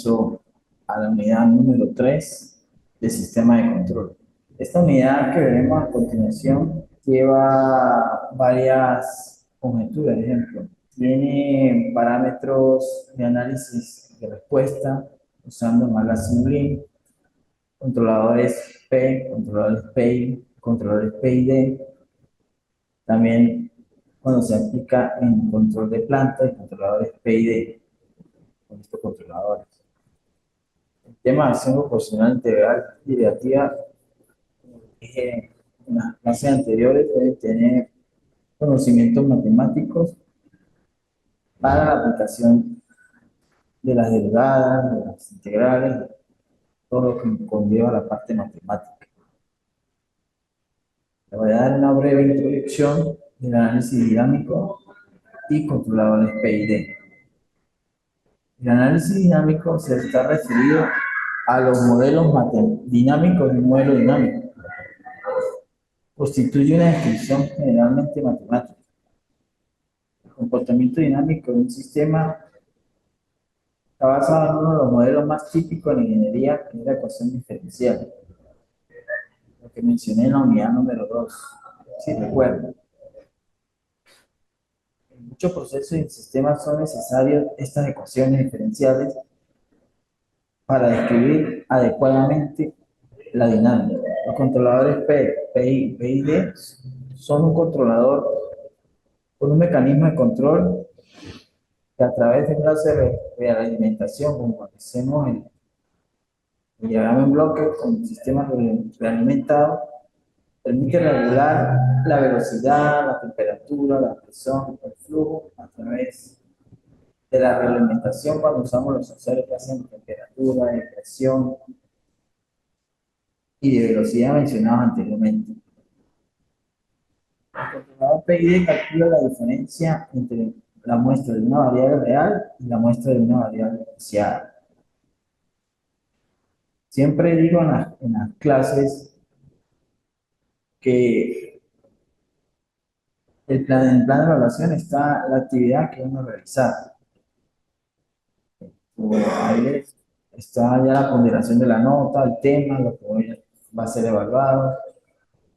comienzo a la unidad número 3 de sistema de control. Esta unidad que veremos a continuación lleva varias conjeturas. Por ejemplo, tiene parámetros de análisis de respuesta usando MATLAB Simulink, controladores P, controladores PI, controladores PID. También cuando se aplica en control de planta y controladores PID con estos controladores. El tema de acción proporcional integral derivativa, en las clases anteriores puede tener conocimientos matemáticos para la aplicación de las derivadas, de las integrales, todo lo que conlleva la parte matemática. Le voy a dar una breve introducción del análisis dinámico y controladores PID. El análisis dinámico se está referido a los modelos dinámicos de un modelo dinámico. Constituye una descripción generalmente matemática. El comportamiento dinámico de un sistema está basado en uno de los modelos más típicos de la ingeniería, que es la ecuación diferencial, lo que mencioné en la unidad número 2, si recuerdan. En muchos procesos y sistemas son necesarias estas ecuaciones diferenciales para describir adecuadamente la dinámica. Los controladores P, PI, PID son un controlador con un mecanismo de control que a través de clase de realimentación, como hacemos el diagrama en bloque con sistemas realimentados, permite regular la velocidad, la temperatura, la presión, el flujo a través de la realimentación cuando usamos los sensores que hacen temperatura, de presión y de velocidad mencionados anteriormente. El controlador PID calcula la diferencia entre la muestra de una variable real y la muestra de una variable deseada. Siempre digo en las clases que en el plan de evaluación está la actividad que vamos a realizar. Ahí está ya la ponderación de la nota, el tema, lo que va a ser evaluado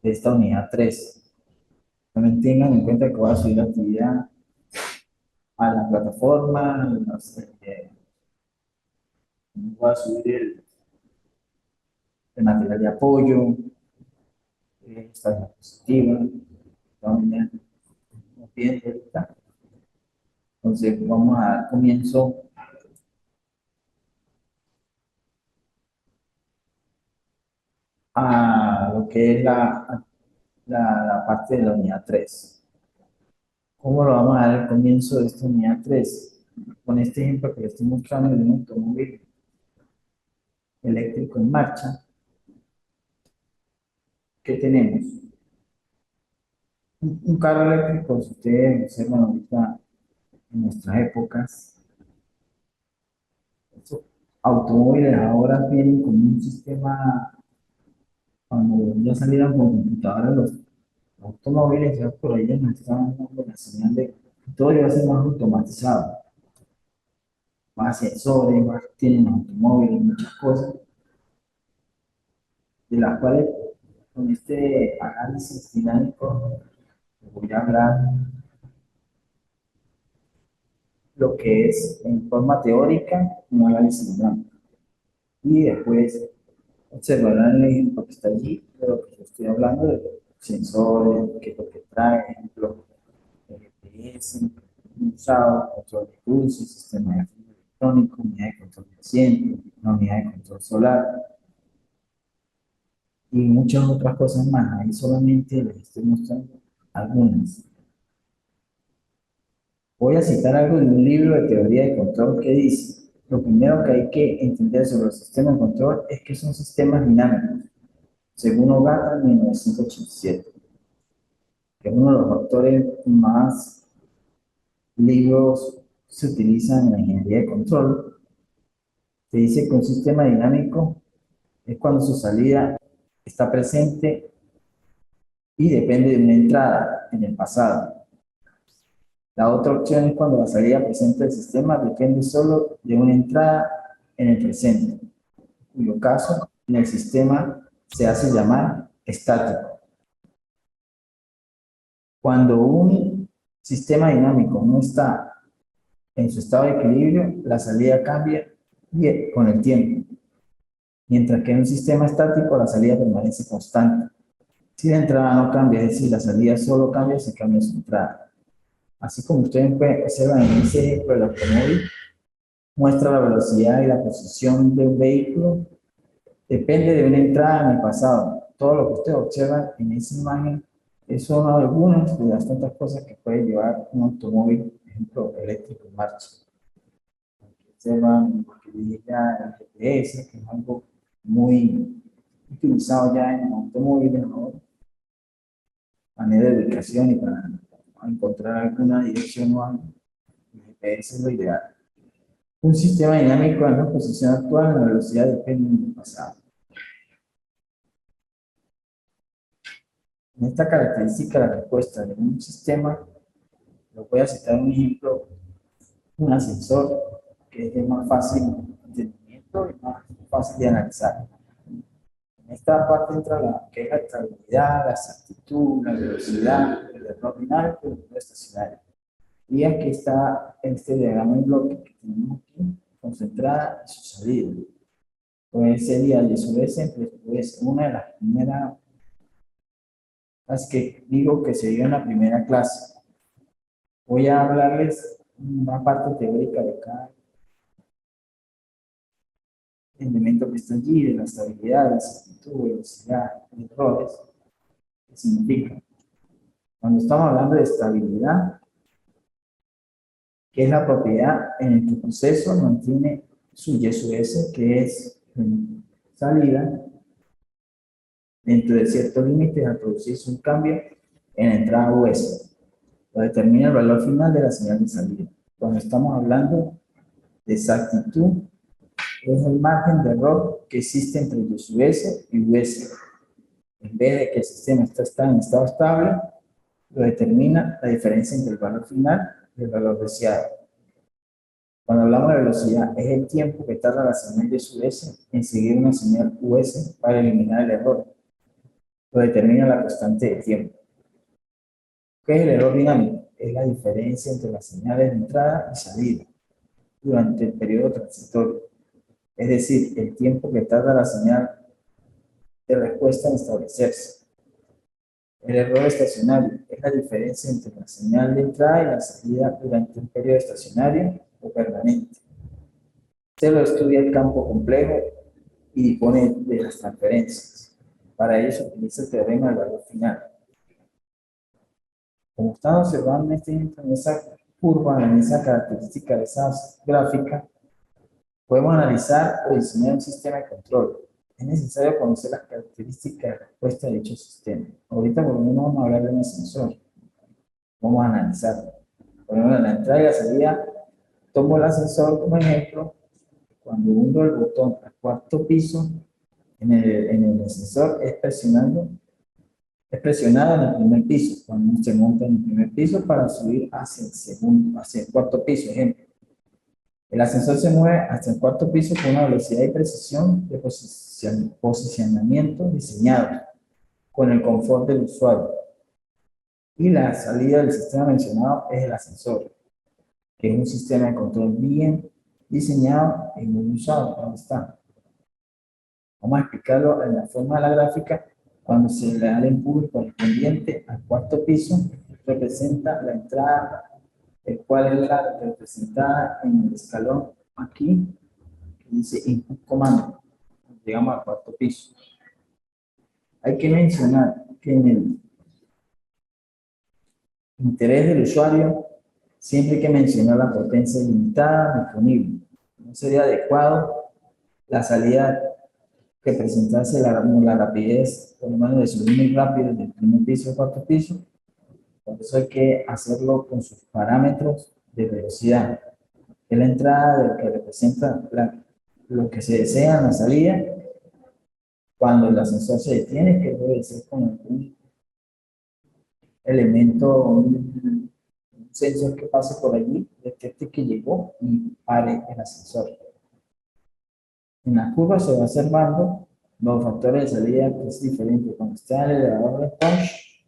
de esta unidad 3. También tengan en cuenta que voy a subir la actividad a la plataforma, voy a subir el material de apoyo, esta diapositiva, también nos piden ahorita. Entonces vamos a dar comienzo a lo que es la parte de la unidad 3. ¿Cómo lo vamos a dar al comienzo de esta unidad 3? Con este ejemplo que les estoy mostrando de un automóvil eléctrico en marcha. ¿Qué tenemos? Un carro eléctrico, si ustedes observan ahorita en nuestras épocas, estos automóviles ahora tienen como un sistema, cuando ya salieron con computadoras los automóviles, ya por ahí ya nos estaban dando la señal de que todo iba a ser más automatizado, más sensores, más tienen los automóviles, muchas cosas, de las cuales con este análisis dinámico les voy a hablar lo que es en forma teórica un análisis dinámico. Y después observarán el ejemplo que está allí, de lo que yo estoy hablando, de los sensores, qué es lo que trae, ejemplo, el GPS, usado, control de cruces, sistema de flujo electrónico, unidad de control de asiento, una unidad de control solar y muchas otras cosas más. Ahí solamente les estoy mostrando algunas. Voy a citar algo de un libro de teoría de control que dice: lo primero que hay que entender sobre los sistemas de control es que son sistemas dinámicos, según Ogata en 1987, que es uno de los autores más libros se utilizan en la ingeniería de control. Se dice que un sistema dinámico es cuando su salida está presente y depende de una entrada en el pasado. La otra opción es cuando la salida presente del sistema depende solo de una entrada en el presente, en cuyo caso en el sistema se hace llamar estático. Cuando un sistema dinámico no está en su estado de equilibrio, la salida cambia con el tiempo, mientras que en un sistema estático la salida permanece constante. Si la entrada no cambia, es decir, la salida solo cambia si cambia su entrada. Así como ustedes pueden observar en ese ejemplo del automóvil, muestra la velocidad y la posición de un vehículo, depende de una entrada en el pasado. Todo lo que ustedes observan en esa imagen son algunas de las tantas cosas que puede llevar un automóvil, por ejemplo, eléctrico en marcha. Observan lo que dije ya, el GPS, que es algo muy utilizado ya en automóviles, ¿no? Manera de ubicación y para encontrar alguna dirección o algo, el GPS es lo ideal. Un sistema dinámico en la posición actual, la velocidad depende del pasado. En esta característica, la respuesta de un sistema, lo voy a citar un ejemplo, un ascensor, que es de más fácil entendimiento y más fácil de analizar. En esta parte entra la que es la estabilidad, la exactitud, la velocidad, el error dinámico y el error estacionario. Y aquí está este diagrama en bloque que tenemos aquí, concentrada y su salida. Pues sería y su vez pues una de las primeras, las que digo que se dio en la primera clase. Voy a hablarles una parte teórica de cada elemento que está allí, de la estabilidad, la exactitud, velocidad, errores, qué significa. Cuando estamos hablando de estabilidad, que es la propiedad en el que el proceso mantiene su Y su S, que es salida, dentro de ciertos límites al producirse un cambio en la entrada US. Lo determina el valor final de la señal de salida. Cuando estamos hablando de exactitud, es el margen de error que existe entre US y US. En vez de que el sistema está en estado estable, lo determina la diferencia entre el valor final y el valor deseado. Cuando hablamos de velocidad, es el tiempo que tarda la señal de US en seguir una señal US para eliminar el error. Lo determina la constante de tiempo. ¿Qué es el error dinámico? Es la diferencia entre las señales de entrada y salida durante el periodo transitorio. Es decir, el tiempo que tarda la señal de respuesta en establecerse. El error estacionario es la diferencia entre la señal de entrada y la salida durante un periodo estacionario o permanente. Se lo estudia el campo complejo y dispone de las transferencias. Para ello se utiliza el teorema del valor final. Como están observando en esa curva, en esa característica de esa gráfica, podemos analizar o diseñar un sistema de control. Es necesario conocer las características de respuesta de dicho sistema. Ahorita por lo menos vamos a hablar de un ascensor. Vamos a analizarlo. Por ejemplo, en la entrada y la salida, tomo el ascensor como ejemplo. Cuando hundo el botón al cuarto piso, en el ascensor es presionada en el primer piso, cuando se monta en el primer piso para subir hacia el cuarto piso, ejemplo. El ascensor se mueve hasta el cuarto piso con una velocidad y precisión de posicionamiento diseñado con el confort del usuario. Y la salida del sistema mencionado es el ascensor, que es un sistema de control bien diseñado y muy usado. ¿Dónde está? Vamos a explicarlo en la forma de la gráfica. Cuando se le da el empuje correspondiente al cuarto piso, representa la entrada, el cual es la representada en el escalón aquí, que dice Input Command. Llegamos al cuarto piso. Hay que mencionar que en el interés del usuario, siempre hay que mencionar la potencia limitada disponible. No sería adecuado la salida que presentase la rapidez, por lo menos de subir muy rápido del primer piso al cuarto piso. Por eso hay que hacerlo con sus parámetros de velocidad. Es la entrada de lo que representa lo que se desea en la salida. Cuando el ascensor se detiene, que debe ser con algún elemento, un sensor que pase por allí, detecte que llegó y pare el ascensor. En la curva se va observando los factores de salida que es diferente. Cuando está en el elevador de punch,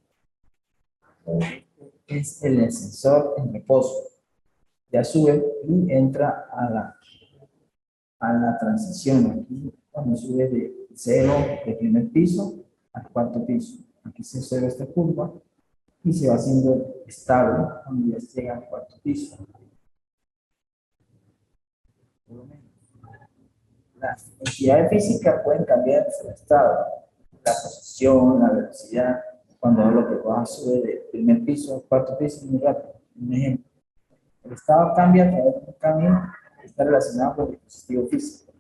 es el ascensor en reposo. Ya sube y entra a la transición. Aquí, cuando sube de cero de primer piso al cuarto piso. Aquí se observa esta curva y se va haciendo estable cuando ya llega al cuarto piso. Las entidades físicas pueden cambiar su estado, la posición, la velocidad, cuando lo que va a subir de primer piso al cuarto piso, muy rápido. Un ejemplo, el estado cambia a través de un camino que está relacionado con el dispositivo físico.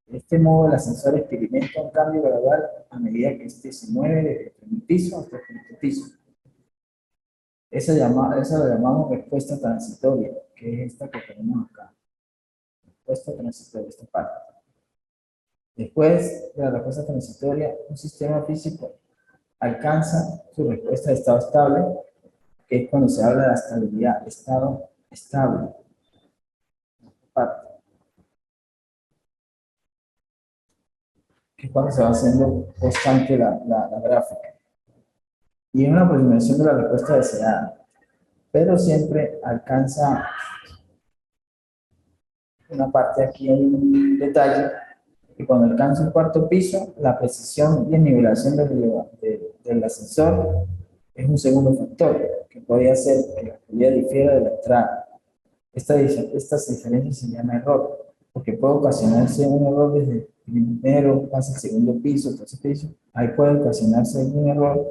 De este modo, el ascensor experimenta un cambio gradual a medida que éste se mueve desde el primer piso hasta el quinto piso. Esa lo llamamos respuesta transitoria, que es esta que tenemos acá. Respuesta transitoria, esta parte. Después de la respuesta transitoria, un sistema físico alcanza su respuesta de estado estable, que es cuando se habla de la estabilidad, estado estable. Que es cuando se va haciendo constante la gráfica. Y es una aproximación de la respuesta deseada, pero siempre alcanza una parte aquí en un detalle, que cuando alcanza el cuarto piso, la precisión y nivelación del ascensor es un segundo factor, que puede hacer que la salida difiera de la entrada. Estas diferencias se llama error, porque puede ocasionarse un error desde el primero, pasa al segundo piso, tercer piso, ahí puede ocasionarse un error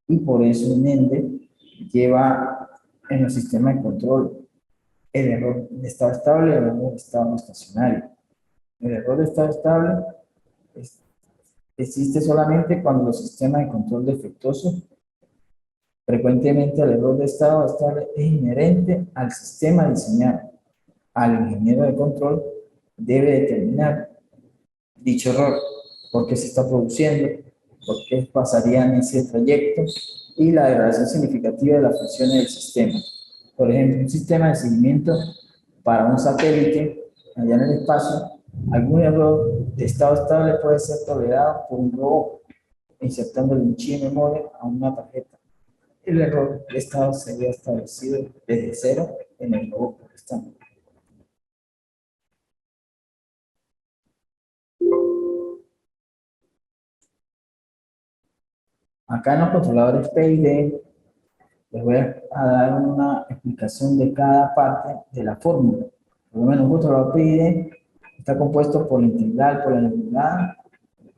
y por eso el ENDE lleva en el sistema de control el error de estado estable y el error de estado estacionario. El error de estado estable existe solamente cuando los sistemas de control defectuosos. Frecuentemente el error de estado estable es inherente al sistema diseñado. Al ingeniero de control debe determinar dicho error, por qué se está produciendo, por qué pasaría en ese trayecto y la degradación significativa de las funciones del sistema. Por ejemplo, un sistema de seguimiento para un satélite allá en el espacio, algún error de estado estable puede ser tolerado por un robot, insertándole un chip de memoria a una tarjeta. El error de estado sería establecido desde cero en el robot por estándar. Acá en los controladores PID les voy a dar una explicación de cada parte de la fórmula. Por lo menos un controlador PID está compuesto por la integral, por la derivada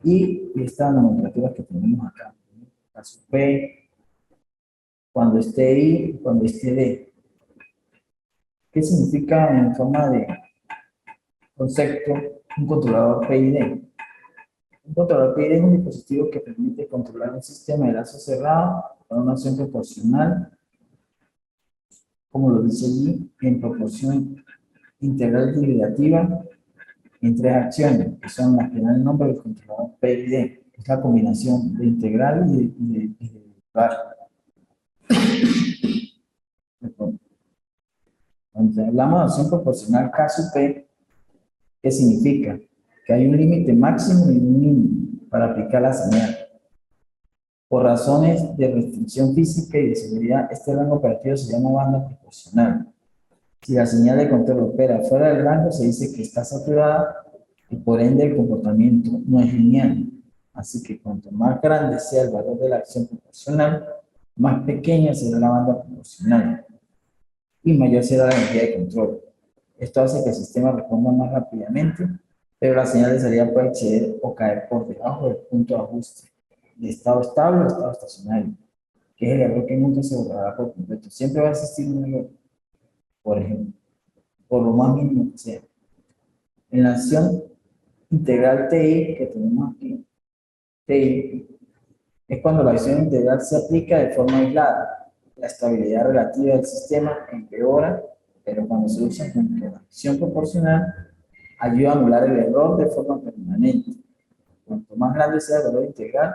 y estas nomenclaturas que tenemos acá. Caso P, cuando esté I y cuando esté D. ¿Qué significa en forma de concepto un controlador PID? Un controlador PID es un dispositivo que permite controlar un sistema de lazo cerrado con una acción proporcional, como lo dice allí, en proporción integral derivativa en tres acciones, que son las que dan el nombre del controlador PID. Es la combinación de integral y de derivar. Cuando hablamos de acción proporcional K sub P, ¿qué significa? Que hay un límite máximo y un mínimo para aplicar la señal. Por razones de restricción física y de seguridad, este rango operativo se llama banda proporcional. Si la señal de control opera fuera del rango, se dice que está saturada y por ende el comportamiento no es lineal. Así que cuanto más grande sea el valor de la acción proporcional, más pequeña será la banda proporcional y mayor será la energía de control. Esto hace que el sistema responda más rápidamente, pero la señal de salida puede exceder o caer por debajo del punto de ajuste de estado estable o estado estacionario, que es el error que nunca se borrará por completo. Siempre va a existir un error, por ejemplo, por lo más mínimo que sea. En la acción integral TI que tenemos aquí, TI, es cuando la acción integral se aplica de forma aislada. La estabilidad relativa del sistema empeora, pero cuando se usa junto a la acción proporcional, ayuda a anular el error de forma permanente. Cuanto más grande sea el valor integral,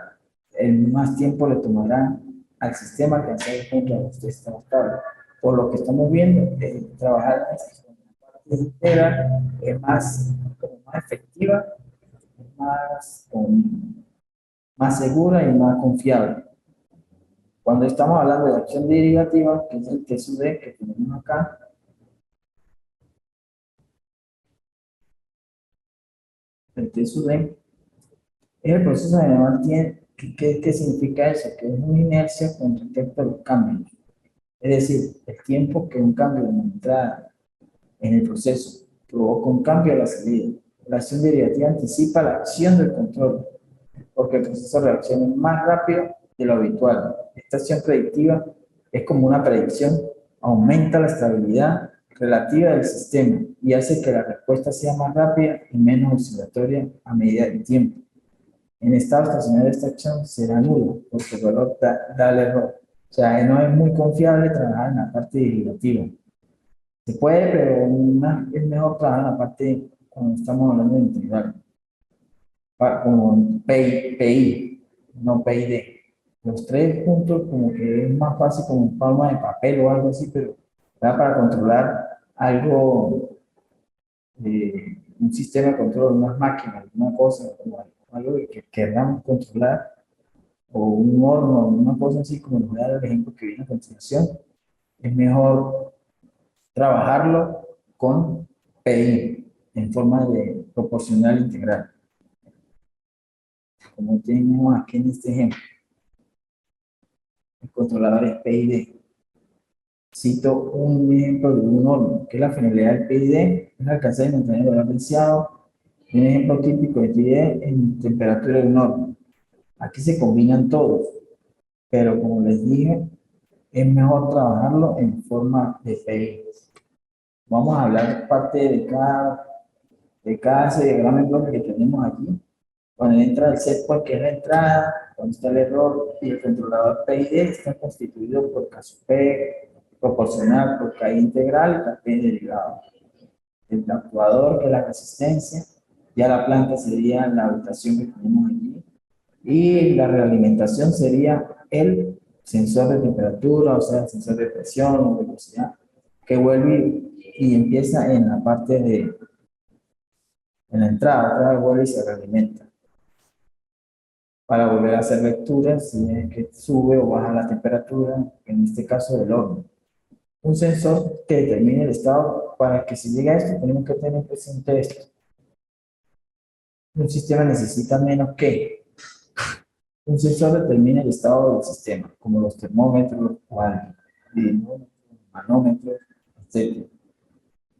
el más tiempo le tomará al sistema alcanzar el punto de ajuste estable. Por lo que estamos viendo, trabajar en esta integral es más, como más efectiva, más segura y más confiable. Cuando estamos hablando de acción derivativa, que es el T sub D que tenemos acá, el T sub D es el proceso de Neumann tiene. ¿Qué significa eso? Que es una inercia con respecto a los cambios. Es decir, el tiempo que un cambio de una entrada en el proceso provoca un cambio a la salida. La acción derivativa anticipa la acción del control, porque el proceso reacciona más rápido de lo habitual. Esta acción predictiva es como una predicción, aumenta la estabilidad relativa del sistema y hace que la respuesta sea más rápida y menos oscilatoria a medida del tiempo. En estado estacionario esta acción será nula, porque el valor da el error. O sea, no es muy confiable trabajar en la parte derivativa. Se puede, pero es mejor trabajar en la parte cuando estamos hablando de integral. Como PI, no PID. Los tres puntos como que es más fácil como un palma de papel o algo así, pero para controlar algo, un sistema de control, unas máquinas, una cosa, algo que queramos controlar, o un horno, una cosa así como nos voy a dar el ejemplo que viene a continuación, es mejor trabajarlo con PI en forma de proporcional integral, como tenemos aquí en este ejemplo. El controlador es PID. Cito un ejemplo de un horno, que la finalidad del PID es alcanzar y mantener el valor deseado. Un ejemplo típico de PID en temperatura de un horno. Aquí se combinan todos, pero como les dije, es mejor trabajarlo en forma de PI. Vamos a hablar parte de cada ese diagrama en bloque que tenemos aquí. Cuando entra el set point, que es la entrada, cuando está el error, y el controlador PID está constituido por caso P proporcional por K integral y P derivado. El actuador, que es la resistencia, ya la planta sería la habitación que tenemos allí, y la realimentación sería el sensor de temperatura, o sea, el sensor de presión o velocidad, que vuelve y empieza en la parte en la entrada, otra vez vuelve y se realimenta para volver a hacer lecturas si es que sube o baja la temperatura, en este caso del horno. Un sensor que determine el estado. Para que se llegue a esto tenemos que tener presente esto. Un sistema necesita menos que un sensor determina el estado del sistema, como los termómetros, manómetros, etc.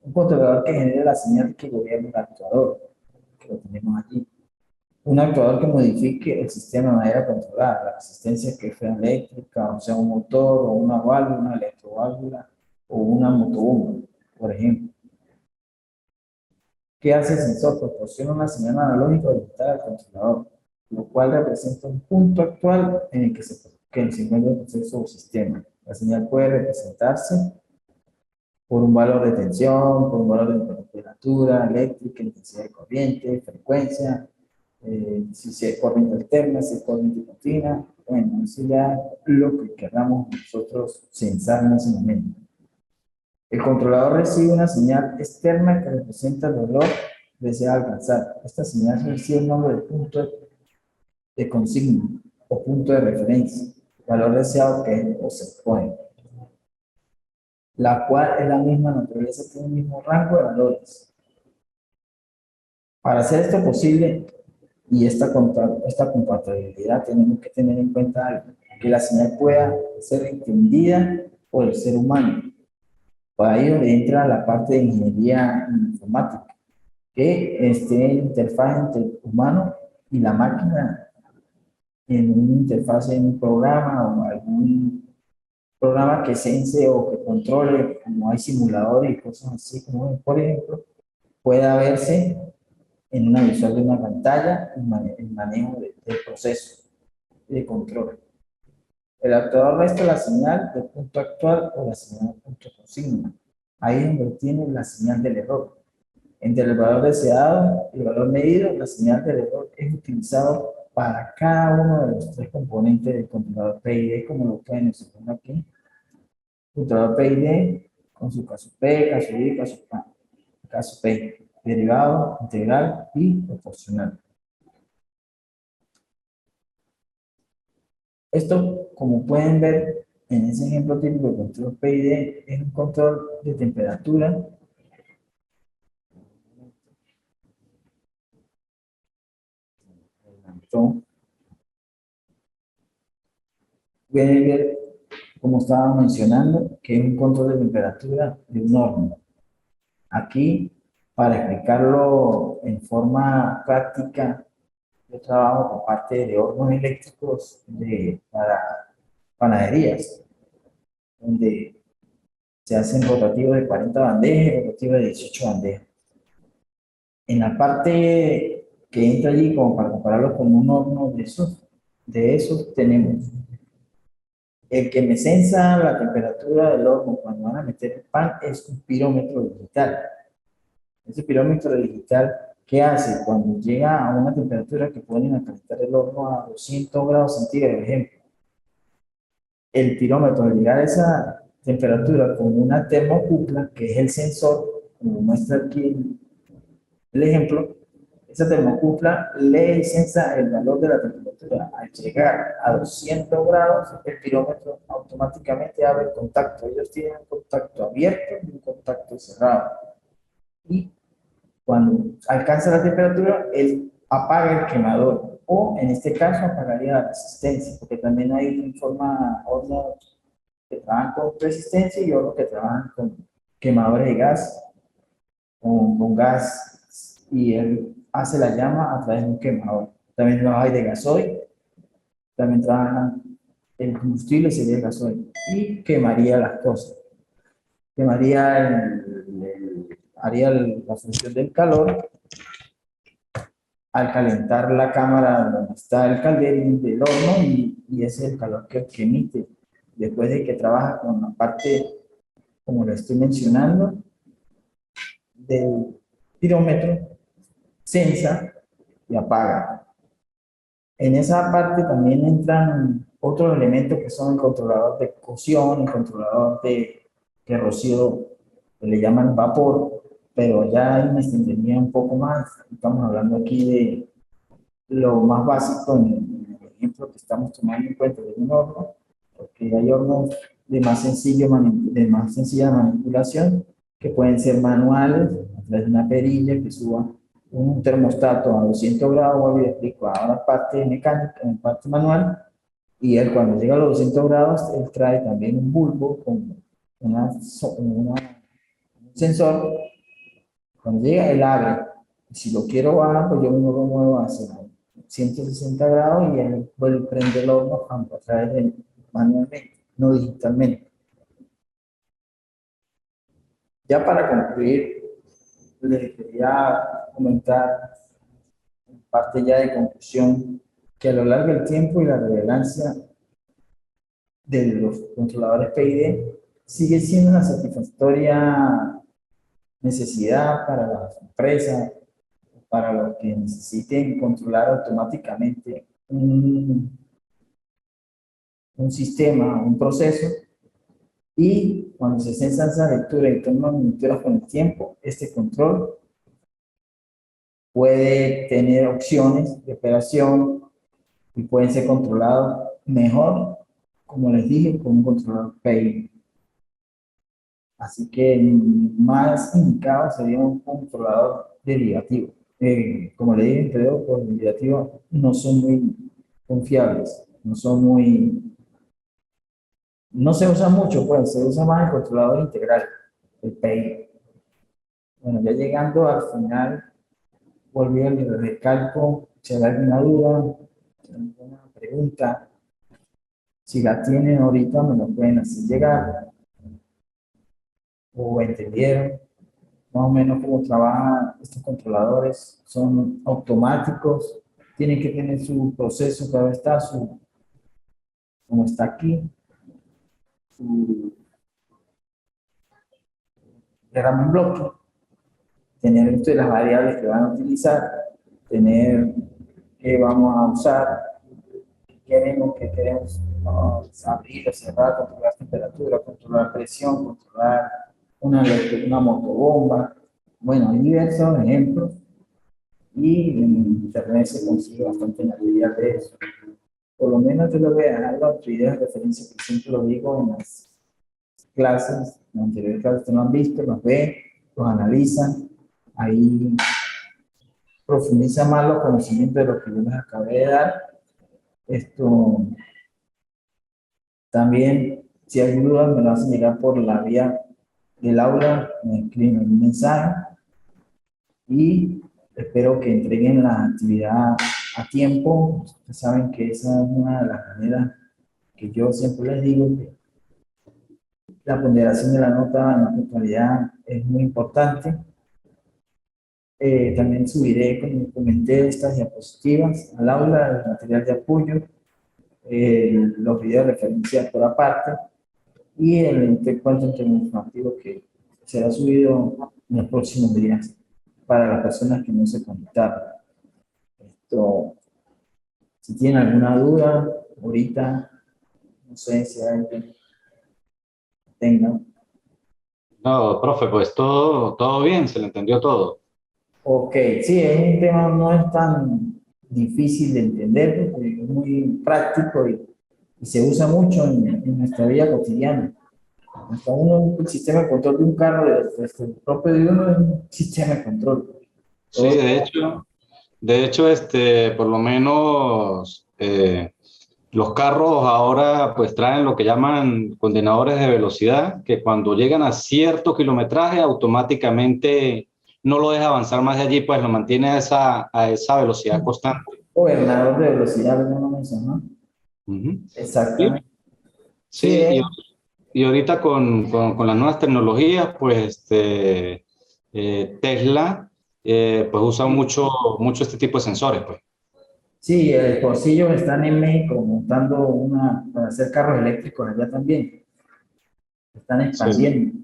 Un controlador que genere la señal que gobierna el actuador, que lo tenemos aquí. Un actuador que modifique el sistema de manera controlada, la resistencia que sea eléctrica, o sea, un motor, o una válvula, una electroválvula, o una motobomba, por ejemplo. ¿Qué hace el sensor? Proporciona una señal analógica digital al controlador, lo cual representa un punto actual en el que se encuentra el proceso o sistema. La señal puede representarse por un valor de tensión, por un valor de temperatura eléctrica, intensidad de corriente, frecuencia, si es corriente alterna, si es corriente continua. Bueno, eso ya lo que queramos nosotros sensar en ese momento. El controlador recibe una señal externa que representa el valor deseado alcanzar. Esta señal recibe el nombre de punto de consigna o punto de referencia, valor deseado que es o se pone, la cual es la misma naturaleza, tiene el mismo rango de valores. Para hacer esto posible y esta compatibilidad, tenemos que tener en cuenta algo, que la señal pueda ser entendida por el ser humano. Para ello entra la parte de ingeniería informática, que esté en interfaz entre el humano y la máquina en una interfaz en un programa o algún programa que sense o que controle, como hay simuladores y cosas así, como por ejemplo, pueda verse en una visual de una pantalla el manejo del proceso de control. El actuador resta la señal del punto actual o la señal del punto consigna. Ahí es donde tiene la señal del error. Entre el valor deseado y el valor medido, la señal del error es utilizado para cada uno de los tres componentes del controlador PID, como lo pueden observar aquí. Controlador PID con su caso P, caso I, caso K. caso P, derivado, integral y proporcional. Esto, como pueden ver en ese ejemplo típico de control PID, es un control de temperatura. Pueden ver, como estaba mencionando, que es un control de temperatura de un horno. Aquí, para explicarlo en forma práctica, yo trabajo con parte de hornos eléctricos para panaderías, donde se hacen rotativos de 40 bandejas y rotativos de 18 bandejas. En la parte que entra allí, como para compararlo con un horno de esos tenemos el que me sensa la temperatura del horno cuando van a meter el pan es un pirómetro digital. Ese pirómetro digital, ¿qué hace? Cuando llega a una temperatura que ponen a calentar el horno a 200 grados centígrados, por ejemplo, el pirómetro al llegar a esa temperatura con una termocupla, que es el sensor, como muestra aquí el ejemplo, esa termocupla lee y sensa el valor de la temperatura. Al llegar a 200 grados, el pirómetro automáticamente abre el contacto. Ellos tienen un contacto abierto y un contacto cerrado. Y cuando alcanza la temperatura, él apaga el quemador. O en este caso, apagaría la resistencia, porque también hay forma hornos que trabajan con resistencia y otros que trabajan con quemadores de gas, con gas, y él hace la llama a través de un quemador. También los hay de gasoil, también trabajan el combustible sería el gasoil y quemaría las cosas. Quemaría haría la función del calor al calentar la cámara donde está el calderín del horno y ese es el calor que emite después de que trabaja con la parte, como lo estoy mencionando, del pirómetro, sensa y apaga. En esa parte también entran otros elementos que son el controlador de cocción, el controlador de rocío, que le llaman vapor, pero ya ahí me extendería un poco más. Estamos hablando aquí de lo más básico en el ejemplo que estamos tomando en cuenta de un horno, porque hay hornos de más sencilla manipulación, que pueden ser manuales, a través de una perilla que suba un termostato a 200 grados, vuelvo y explico, a una parte mecánica, en parte manual, y él cuando llega a los 200 grados, él trae también un bulbo con un sensor. Cuando llega, él abre. Y si lo quiero bajar, pues yo me lo muevo hacia 160 grados y él vuelve a prender el horno a través de manualmente, no digitalmente. Ya para concluir, les quería comentar, en parte ya de conclusión, que a lo largo del tiempo y la relevancia de los controladores PID sigue siendo una satisfactoria necesidad para las empresas, para los que necesiten controlar automáticamente un sistema, un proceso, y cuando se censa esa lectura y toma monitoras con el tiempo, este control puede tener opciones de operación y pueden ser controlados mejor, como les dije, con un controlador PI. Así que más indicado sería un controlador derivativo. Como le dije, entre los derivativos no son muy confiables, no se usa mucho, pues se usa más el controlador integral, el PI. Bueno, ya llegando al final, volví al recalco, si hay alguna duda, si hay alguna pregunta, si la tienen ahorita me lo pueden hacer llegar o entendieron más o menos cómo trabajan estos controladores. Son automáticos, tienen que tener su proceso, cada está como está aquí, su diagrama en bloque, tener esto de las variables que van a utilizar, tener qué vamos a usar, qué queremos abrir o cerrar, controlar temperatura, controlar presión, controlar una motobomba, Bueno, hay diversos ejemplos y en internet se consigue bastante material de eso. Por lo menos yo les voy a dejar los videos de referencia que siempre lo digo en las clases, en anteriores clases que no han visto, los ve, los analizan, ahí profundiza más los conocimientos de lo que yo les acabé de dar. Esto también, si hay dudas, me lo hacen llegar por la vía del aula, me escriben un mensaje y espero que entreguen la actividad a tiempo. Ustedes saben que esa es una de las maneras que yo siempre les digo que la ponderación de la nota en la puntualidad es muy importante. También subiré, como comenté, estas diapositivas al aula, el material de apoyo, los videos de referencia por aparte y el encuentro informativo que será subido en los próximos días para las personas que no se conectaron. Esto, si tienen alguna duda, ahorita, no sé si alguien tenga. No, profe, pues todo bien, se le entendió todo. Ok, sí, es un tema, no es tan difícil de entender, porque es muy práctico y se usa mucho en nuestra vida cotidiana. Hasta uno, el sistema de control de un carro, desde el propio de uno es un sistema de control. Sí, Todo, de hecho, por lo menos los carros ahora pues traen lo que llaman contenedores de velocidad, que cuando llegan a cierto kilometraje automáticamente no lo deja avanzar más de allí, pues lo mantiene a esa velocidad constante. gobernador de velocidad, no lo mencionó. Ujú. Sí, Exactamente. Sí, sí, y ahorita con las nuevas tecnologías, pues Tesla pues usa mucho este tipo de sensores, pues. sí, Pocillos están en México montando una para hacer carros eléctricos allá también. Están Sí. expandiendo.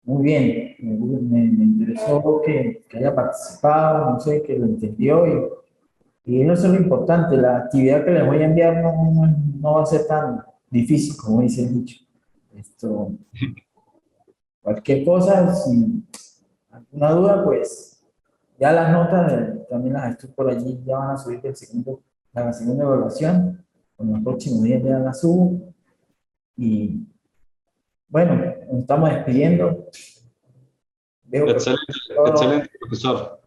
Muy bien, me interesó que haya participado, no sé, que lo entendió y eso es lo importante. La actividad que les voy a enviar no va a ser tan difícil como dice el dicho. Esto, cualquier cosa, si alguna duda, pues ya las notas también las estoy por allí, ya van a subir la segunda evaluación. En los próximos días ya las subo y bueno, nos estamos despidiendo. Veo que Excelente, todo excelente, profesor.